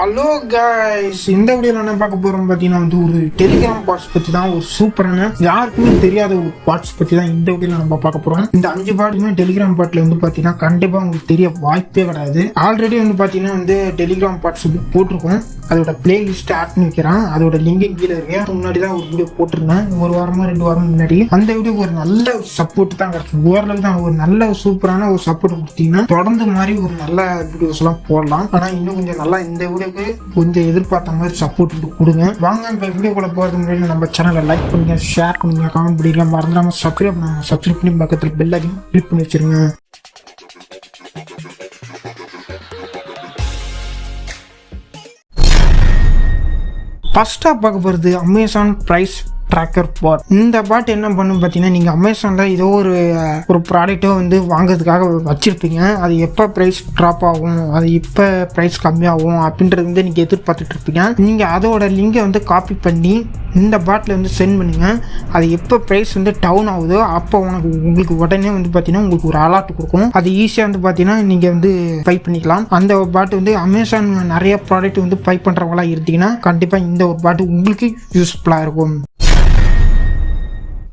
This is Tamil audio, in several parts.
ஹலோ கைஸ், இந்த வீடியோல என்ன பார்க்க போறோம் பார்த்தீங்கன்னா வந்து ஒரு டெலிகிராம் பாட்ஸ் பத்தி தான். ஒரு சூப்பரான யாருக்குமே தெரியாத ஒரு பாட்ஸ் பத்தி தான் இந்த வீடியோல நம்ம பார்க்க போறோம். இந்த 5 பாட்டுமே டெலிகிராம் பாட்ல வந்து பார்த்தீங்கன்னா கண்டிப்பா உங்களுக்கு தெரிய வாய்ப்பே கிடையாது. ஆல்ரெடி வந்து பார்த்தீங்கன்னா வந்து டெலிகிராம் பாட்ஸ் வந்து போட்டிருக்கோம். அதோட பிளேலிஸ்ட் ஆட் பண்ணி வைக்கிறேன். அதோட லிங்க் கீழே இருக்கு. முன்னாடி தான் ஒரு வீடியோ போட்டிருந்தேன், ஒரு வாரமா 2 வாரம் முன்னாடி. அந்த வீடியோ ஒரு நல்ல சப்போர்ட் தான் கிடைக்கும். ஓரளவுக்கு தான் ஒரு நல்ல சூப்பரான ஒரு சப்போர்ட் கொடுத்தீங்கன்னா தொடர்ந்து மாதிரி ஒரு நல்ல வீடியோஸ் எல்லாம் போடலாம். ஆனா இன்னும் கொஞ்சம் நல்லா இந்த வீடியோக்கு கொஞ்சம் எதிர்பார்த்த மாதிரி சப்போர்ட் கொடுங்க. வாங்க இந்த வீடியோக்குள்ள போறதுக்கு முன்னாடி நம்ம சேனலை லைக் பண்ணுங்க, ஷேர் பண்ணுங்க, கமெண்ட் பண்ணிடுங்க, மறந்துடாம சப்ஸ்கிரைப் பண்ணுங்க. சப்ஸ்கிரைப் பண்ணி பக்கத்தில் பெல் ஐக்கன் கிளிக் பண்ணி வச்சிருங்க. ஃபர்ஸ்டா பார்க்க போறது அமேசான் பிரைஸ் ட்ராக்கர் பாட். இந்த பாட் என்ன பண்ணும் பார்த்தீங்கன்னா, நீங்கள் அமேசானில் ஏதோ ஒரு ப்ராடக்ட்டோ வந்து வாங்குறதுக்காக வச்சுருப்பீங்க. அது எப்போ ப்ரைஸ் ட்ராப் ஆகும், அது எப்போ ப்ரைஸ் கம்மியாகும் அப்படின்றது வந்து நீங்கள் எதிர்பார்த்துட்டு இருப்பீங்க. நீங்கள் அதோட லிங்கை வந்து காப்பி பண்ணி இந்த பாட்டில் வந்து சென்ட் பண்ணுங்கள். அது எப்போ ப்ரைஸ் வந்து டவுன் ஆகுதோ அப்போ உங்களுக்கு உடனே வந்து பார்த்தீங்கன்னா உங்களுக்கு ஒரு அலர்ட் கொடுக்கும். அது ஈஸியாக வந்து பார்த்தீங்கன்னா நீங்கள் வந்து பை பண்ணிக்கலாம். அந்த பாட்டு வந்து அமேசான் நிறைய ப்ராடக்ட் வந்து பை பண்ணுறவங்களா இருந்தீங்கன்னா கண்டிப்பாக இந்த ஒரு பாட்டு உங்களுக்கு யூஸ்ஃபுல்லாக இருக்கும்.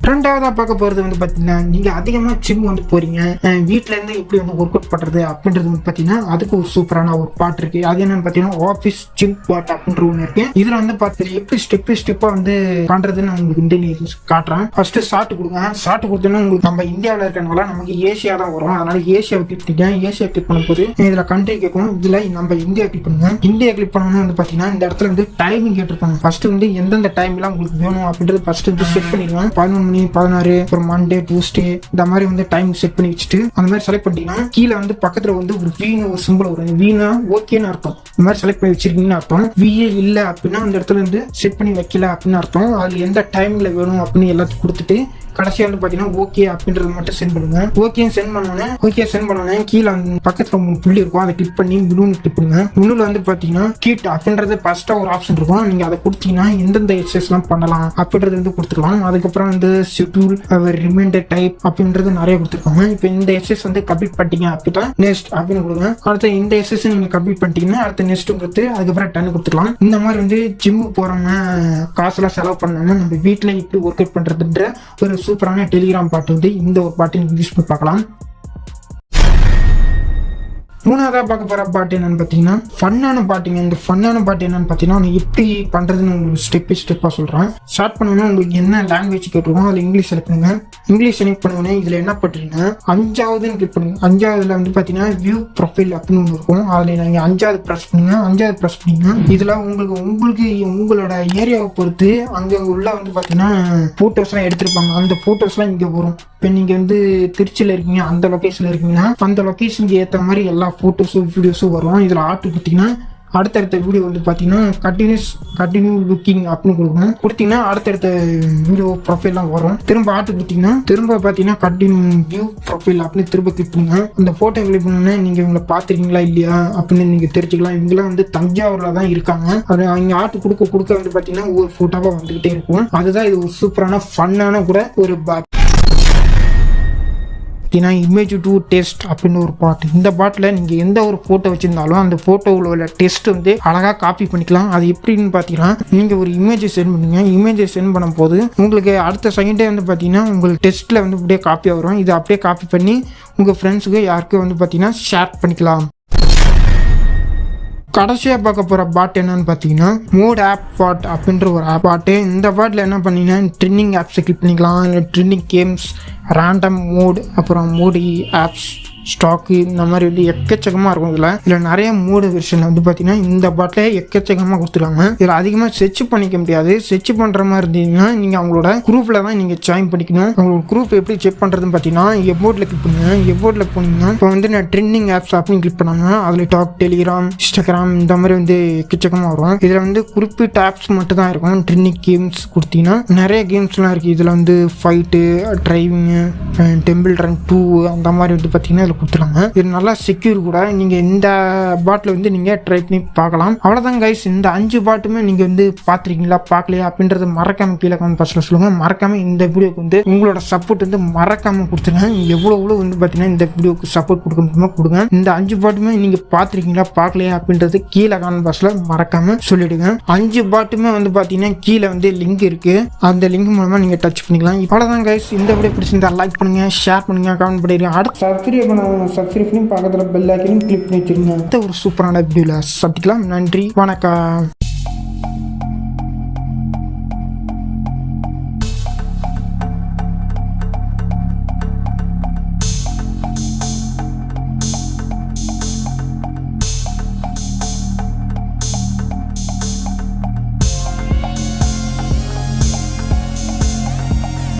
ரெண்டாவதாக பார்க்க போகிறது வந்து பார்த்தீங்கன்னா, நீங்கள் அதிகமாக ஜிம் வந்து போகிறீங்க, வீட்டிலேருந்து எப்படி வந்து ஒர்க் அவுட் பண்ணுறது அப்படின்றது வந்து பார்த்தீங்கன்னா அதுக்கு ஒரு சூப்பரான ஒரு பாட்டு இருக்குது. அது என்னென்னு பார்த்தீங்கன்னா ஆஃபீஸ் ஜிம் பாட் அப்படின்ற ஒன்று இருக்குது. இதில் வந்து பார்த்தீங்கன்னா எப்படி ஸ்டெப்பாக வந்து பண்ணுறதுன்னு நான் உங்களுக்கு இந்த காட்டுறேன். ஃபஸ்ட்டு ஷார்ட் கொடுங்க. ஷார்ட் கொடுத்தோன்னா உங்களுக்கு நம்ம இந்தியாவில் இருக்கிறனால நமக்கு ஏசியா தான் வரும். அதனால் ஏசியாவை கிளிக் பண்ணிக்கேன். ஏசியா கிளிக் பண்ணும்போது இதில் கண்ட்ரி கேட்கும். இதில் நம்ம இந்தியா கிளிக் பண்ணுங்க. இந்தியா கிளிக் பண்ணோன்னா வந்து பார்த்தீங்கன்னா இந்த இடத்துல வந்து டைமிங் கேட்டிருப்பாங்க. ஃபஸ்ட்டு வந்து எந்தெந்த டைம்லாம் உங்களுக்கு வேணும் அப்படின்றது ஃபஸ்ட்டு வந்து செட் பண்ணிடுவேன். 11 மணி, 16, அப்புறம் மண்டே, டியூஸ்டே, இந்த மாதிரி வந்து டைம் செட் பண்ணி வச்சுட்டு அந்த மாதிரி செலக்ட் பண்ணிட்டீங்கன்னா கீழே வந்து பக்கத்துல வந்து ஒரு வீணு ஒரு சிம்பிள் வரும். வீணா ஓகேன்னு அர்த்தம். இந்த மாதிரி செலக்ட் பண்ணி வச்சிருக்கீங்கன்னு அர்த்தம். விஏ இல்லை அப்படின்னா அந்த இடத்துல வந்து செட் பண்ணி வைக்கல அப்படின்னு அர்த்தம். அது எந்த டைம்ல வேணும் அப்படின்னு எல்லாத்தையும் கொடுத்துட்டு கடைசியாக வந்து பார்த்தீங்கன்னா ஓகே அப்படின்றது மட்டும் சென்ட் பண்ணுங்க. ஓகே சென்ட் பண்ணோன்னே கீழே பக்கத்தில் 3 புள்ளி இருக்கும். அதை கிளிக் பண்ணி மெனு கிளிக் பண்ணுங்க. மெனுல வந்து பார்த்தீங்கன்னா கீட் அப்படின்றது ஃபர்ஸ்டா ஒரு ஆப்ஷன் இருக்கும். நீங்க அதை கொடுத்தீங்கன்னா எந்தெந்த எக்ஸசைஸ்லாம் பண்ணலாம் அப்படின்றது வந்து கொடுத்துக்கலாம். அதுக்கப்புறம் வந்து ஷெட்யூல், ரிமைண்டர் டைப் அப்படின்றது நிறைய கொடுத்துருக்காங்க. இப்போ இந்த எக்ஸசைஸ் வந்து கம்ப்ளீட் பண்ணிட்டீங்க அப்படின்னா நெக்ஸ்ட் அப்படின்னு கொடுங்க. அடுத்த இந்த எக்ஸசைஸ் நீங்க கம்ப்ளீட் பண்ணிட்டீங்கன்னா அடுத்த நெக்ஸ்ட் கொடுத்து அதுக்கப்புறம் 10 கொடுத்துக்கலாம். இந்த மாதிரி வந்து ஜிம்முக்கு போறவங்க காசுலாம் செலவு பண்ணாம நம்ம வீட்டில் இப்படி ஒர்க் அவுட் பண்றதுன்ற ஒரு சூப்பரான டெலிகிராம் பாட்டு வந்து இந்த ஒரு பாட்டு நீங்க யூஸ் பண்ணி பார்க்கலாம். மூணாவதாக பார்க்க போகிற பாட்டு என்னன்னு பார்த்தீங்கன்னா ஃபன்னான பாட்டுங்க. இந்த ஃபன்னான பாட்டு என்னன்னு பார்த்தீங்கன்னா எப்படி பண்ணுறதுன்னு உங்களுக்கு ஸ்டெப்பாக சொல்கிறேன். ஸ்டார்ட் பண்ணோன்னா உங்களுக்கு என்ன லாங்குவேஜ் கேட்டுருக்கோம் அதில் இங்கிலீஷ் செலக்ட் பண்ணுங்க. இங்கிலீஷ் செலக்ட் பண்ணோன்னே இதில் என்ன பண்ணுறீங்கன்னா 5ஆவதுன்னு கிளிக் பண்ணுங்க. 5ஆவதுல வந்து பார்த்தீங்கன்னா வியூ ப்ரொஃபைல் அப்படின்னு ஒன்று இருக்கும். அதில் நீங்கள் 5ஆவது ப்ரெஸ் பண்ணுங்க. 5ஆவது ப்ரெஸ் பண்ணிங்கன்னா இதில் உங்களுக்கு உங்களோட ஏரியாவை பொறுத்து அங்கே உள்ள வந்து பார்த்தீங்கன்னா ஃபோட்டோஸ்லாம் எடுத்திருப்பாங்க. அந்த ஃபோட்டோஸ்லாம் இங்கே வரும். இப்போ நீங்கள் வந்து திருச்சியில் இருக்கீங்க, அந்த லொக்கேஷனில் இருக்கீங்கன்னா அந்த லொக்கேஷனுக்கு ஏற்ற மாதிரி எல்லா ஃபோட்டோஸும் வீடியோஸும் வரும். இதில் ஆர்ட் கொடுத்தீங்கன்னா அடுத்தடுத்த வீடியோ வந்து பார்த்தீங்கன்னா கண்டினியூ லுக்கிங் அப்படின்னு கொடுக்கணும். கொடுத்தீங்கன்னா அடுத்தடுத்த வீடியோ ப்ரொஃபைல்லாம் வரும். திரும்ப ஆர்ட் கொடுத்தீங்கன்னா திரும்ப பார்த்தீங்கன்னா கண்டினியூ வியூ ப்ரொஃபைல் அப்படின்னு திரும்ப கிளிக் பண்ணுங்க. அந்த ஃபோட்டோ கிளிக் பண்ணோன்னா நீங்கள் இவங்களை பார்த்துருக்கீங்களா இல்லையா அப்படின்னு நீங்கள் தெரிஞ்சுக்கலாம். இவங்களாம் வந்து தஞ்சாவூரில் தான் இருக்காங்க. அது அவங்க ஆர்ட் கொடுக்க வந்து பார்த்தீங்கன்னா ஒரு ஃபோட்டோவாக வந்துக்கிட்டே இருக்கும். அதுதான் இது ஒரு சூப்பரான ஃபன்னான கூட ஒரு பாட். இமேஜ் டு டெஸ்ட் அப்படின்னு ஒரு பாட்டு. இந்த பாட்டில் நீங்கள் எந்த ஒரு ஃபோட்டோ வச்சுருந்தாலும் அந்த ஃபோட்டோவில் உள்ள டெஸ்ட் வந்து அழகாக காப்பி பண்ணிக்கலாம். அது எப்படின்னு பார்த்தீங்கன்னா நீங்கள் ஒரு இமேஜை சென்ட் பண்ணுங்க. இமேஜை சென்ட் பண்ணும்போது உங்களுக்கு அடுத்த செகண்டே வந்து பார்த்தீங்கன்னா உங்களுக்கு டெஸ்ட்டில் வந்து அப்படியே காப்பி வரும். இதை அப்படியே காப்பி பண்ணி உங்கள் ஃப்ரெண்ட்ஸுக்கு யாருக்கும் வந்து பார்த்தீங்கன்னா ஷேர் பண்ணிக்கலாம். கடைசியாக பார்க்க போகிற பாட் என்னன்னு பார்த்தீங்கன்னா மோட் ஆப் பாட் அப்படின்ற ஒரு ஆப் பாட்டு. இந்த பாட்டில் என்ன பண்ணீங்கன்னா ட்ரெண்டிங் ஆப்ஸை கிளிக் பண்ணிக்கலாம். இல்லை ட்ரெண்டிங் கேம்ஸ், ரேண்டம் மோட், அப்புறம் மோடி ஆப்ஸ், ஸ்டாக்கு, இந்த மாதிரி வந்து எக்கச்சக்கமாக இருக்கும். இதில் நிறைய மோடு வெர்ஷன் வந்து பார்த்தீங்கன்னா இந்த பாட்டில் எக்கச்சக்கமாக கொடுத்துருக்காங்க. இதில் அதிகமாக செர்ச் பண்ணிக்க முடியாது. செர்ச் பண்ணுற மாதிரி இருந்தீங்கன்னா நீங்கள் அவங்களோட குரூப்பில் தான் நீங்கள் ஜாயின் பண்ணிக்கணும். அவங்களோட குரூப் எப்படி செக் பண்ணுறதுன்னு பார்த்தீங்கன்னா எபோர்டில் கிளிக் பண்ணுங்க. எபோர்டில் போனீங்கன்னா இப்போ வந்து நான் ட்ரெண்டிங் ஆப்ஸ் அப்படின்னு கிளிக் பண்ணாங்க. அதில் டாக், டெலிகிராம், இன்ஸ்டாகிராம் இந்த மாதிரி வந்து எக்கச்சக்கமாக வரும். இதில் வந்து குறிப்பிட்ட ஆப்ஸ் மட்டும் தான் இருக்கும். ட்ரெண்டிங் கேம்ஸ் கொடுத்தீங்கன்னா நிறைய கேம்ஸ்லாம் இருக்குது. இதில் வந்து ஃபைட்டு, டிரைவிங்கு, டெம்பிள் ரன் 2 அந்த மாதிரி வந்து பார்த்தீங்கன்னா கொடுத்துருக்காங்க. இது நல்லா செக்யூர் கூட. நீங்க இந்த பாட்டில் வந்து நீங்க ட்ரை பண்ணி பார்க்கலாம். அவ்வளவுதான் கைஸ். இந்த 5 பாட்டுமே நீங்க வந்து பாத்துருக்கீங்களா பார்க்கலையா அப்படின்றது மறக்காம கீழே கமெண்ட் பாக்ஸ்ல சொல்லுங்க. மறக்காம இந்த வீடியோக்கு வந்து உங்களோட சப்போர்ட் வந்து மறக்காம கொடுத்துருங்க. எவ்வளவு வந்து பாத்தீங்கன்னா இந்த வீடியோக்கு சப்போர்ட் கொடுக்க முடியுமோ கொடுங்க. இந்த 5 பாட்டுமே நீங்க பாத்துருக்கீங்களா பார்க்கலையா அப்படின்றது கீழே கமெண்ட் பாக்ஸ்ல மறக்காம சொல்லிடுங்க. 5 பாட்டுமே வந்து பாத்தீங்கன்னா கீழே வந்து லிங்க் இருக்கு. அந்த லிங்க் மூலமா நீங்க டச் பண்ணிக்கலாம். இவ்வளவுதான் கைஸ். இந்த வீடியோ பிடிச்சிருந்தா லைக் பண்ணுங்க, ஷேர் பண்ணுங்க, கமெண்ட் பண்ணிடுங்க. அடுத்து சப்ஸ்கிரைப் பண்ணி பக்கத்துல பெல் ஐக்கனையும் கிளிக் பண்ணி வச்சிருங்க. ஒரு சூப்பரான வீடியோல சந்திக்கலாம். நன்றி, வணக்கம்.